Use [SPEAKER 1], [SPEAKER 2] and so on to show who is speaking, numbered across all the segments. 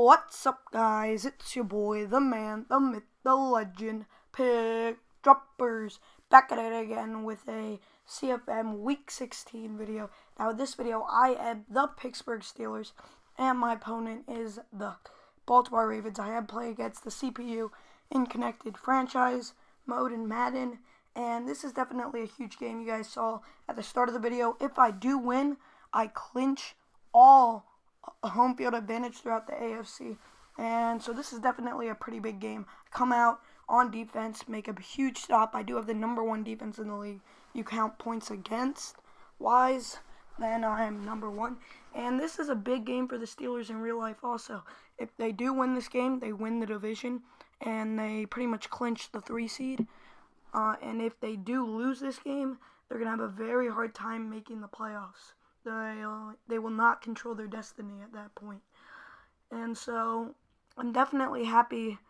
[SPEAKER 1] What's up, guys? It's your boy, the man, the myth, the legend, Pickdroppers, back at it again with a CFM Week 16 video. Now, in this video, I am the Pittsburgh Steelers, and my opponent is the Baltimore Ravens. I am playing against the CPU in Connected Franchise mode in Madden, and this is definitely a huge game. You guys saw at the start of the video, if I do win, I clinch all home field advantage throughout the AFC. And so this is definitely a pretty big game. Come out on defense, make a huge stop. I do have the number one defense in the league. You count points against wise, then I am number one. And this is a big game for the Steelers in real life also. If they do win this game, they win the division, and they pretty much clinch the 3 seed. And if they do lose this game, they're going to have a very hard time making the playoffs. They will not control their destiny at that point. And so I'm definitely happy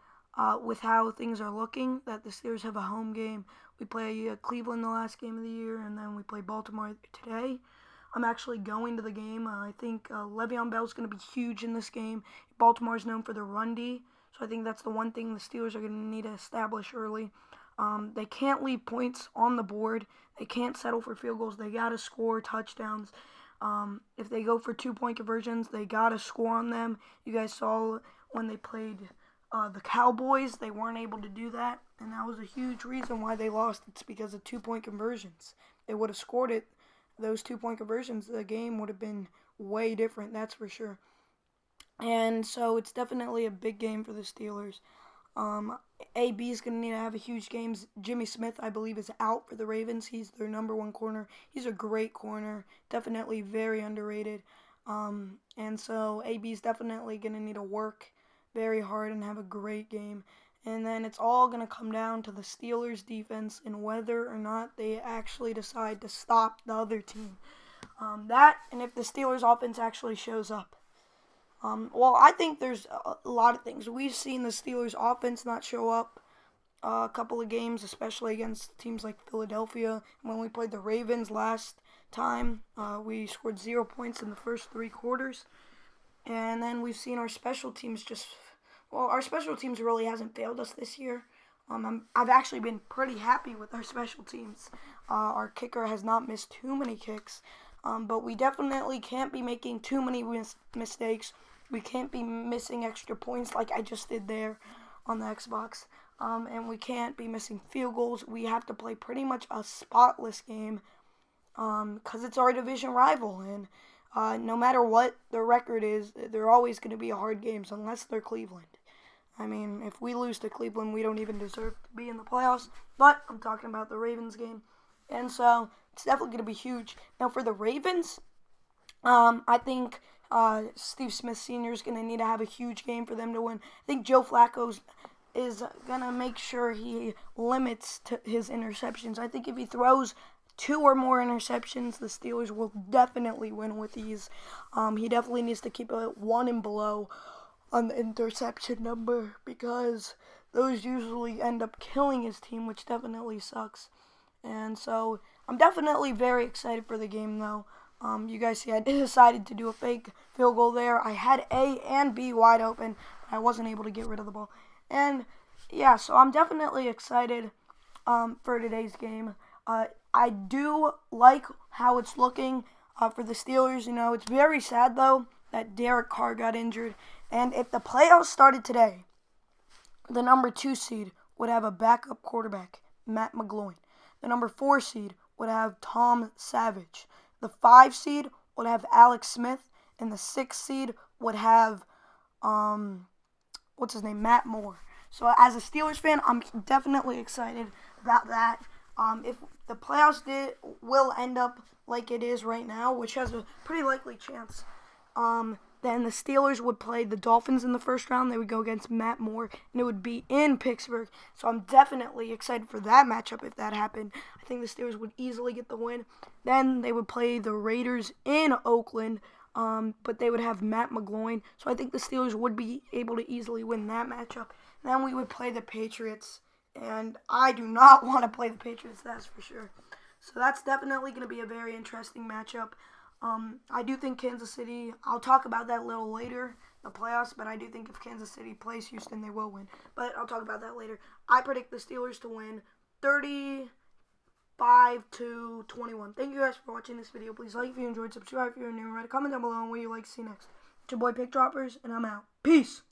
[SPEAKER 1] with how things are looking, that the Steelers have a home game. We play Cleveland the last game of the year, and then we play Baltimore today. I'm actually going to the game. I think Le'Veon Bell's going to be huge in this game. Baltimore is known for their run D, so I think that's the one thing the Steelers are going to need to establish early. They can't leave points on the board. They can't settle for field goals. They got to score touchdowns. If they go for 2-point conversions, they got to score on them. You guys saw when they played the Cowboys, they weren't able to do that, and that was a huge reason why they lost. It's because of 2-point conversions. They would have scored it, those 2-point conversions, the game would have been way different, that's for sure. And so it's definitely a big game for the Steelers. AB is going to need to have a huge game. Jimmy Smith, I believe, is out for the Ravens. He's their number one corner. He's a great corner. Definitely very underrated. And so AB is definitely going to need to work very hard and have a great game. And then it's all going to come down to the Steelers' defense and whether or not they actually decide to stop the other team. That, and if the Steelers' offense actually shows up. Well, I think there's a lot of things. We've seen the Steelers' offense not show up a couple of games, especially against teams like Philadelphia. When we played the Ravens last time, we scored 0 points in the first 3 quarters. And then we've seen our special teams our special teams really hasn't failed us this year. I've actually been pretty happy with our special teams. Our kicker has not missed too many kicks, but we definitely can't be making too many mistakes. We can't be missing extra points like I just did there on the Xbox. And we can't be missing field goals. We have to play pretty much a spotless game because it's our division rival. And no matter what the record is, they're always going to be hard games unless they're Cleveland. I mean, if we lose to Cleveland, we don't even deserve to be in the playoffs. But I'm talking about the Ravens game. And so it's definitely going to be huge. Now for the Ravens, I think Steve Smith Sr. is going to need to have a huge game for them to win. I think Joe Flacco is going to make sure he limits his interceptions. I think if he throws 2 or more interceptions, the Steelers will definitely win with ease. He definitely needs to keep it 1 and below on the interception number because those usually end up killing his team, which definitely sucks. And so I'm definitely very excited for the game, though. You guys see I decided to do a fake field goal there. I had A and B wide open, but I wasn't able to get rid of the ball. And, yeah, so I'm definitely excited for today's game. I do like how it's looking for the Steelers. You know, it's very sad, though, that Derek Carr got injured. And if the playoffs started today, the number 2 seed would have a backup quarterback, Matt McGloin. The number 4 seed would have Tom Savage. The 5 seed would have Alex Smith. And the 6 seed would have, Matt Moore. So as a Steelers fan, I'm definitely excited about that. If the playoffs will end up like it is right now, which has a pretty likely chance, then the Steelers would play the Dolphins in the first round. They would go against Matt Moore, and it would be in Pittsburgh. So I'm definitely excited for that matchup if that happened. I think the Steelers would easily get the win. Then they would play the Raiders in Oakland, but they would have Matt McGloin. So I think the Steelers would be able to easily win that matchup. Then we would play the Patriots, and I do not want to play the Patriots, that's for sure. So that's definitely going to be a very interesting matchup. I do think Kansas City, I'll talk about that a little later, the playoffs, but I do think if Kansas City plays Houston, they will win. But I'll talk about that later. I predict the Steelers to win 35-21. Thank you guys for watching this video. Please like if you enjoyed, subscribe if you're new, write a comment down below on what you like to see next. It's your boy Pickdroppers, and I'm out. Peace!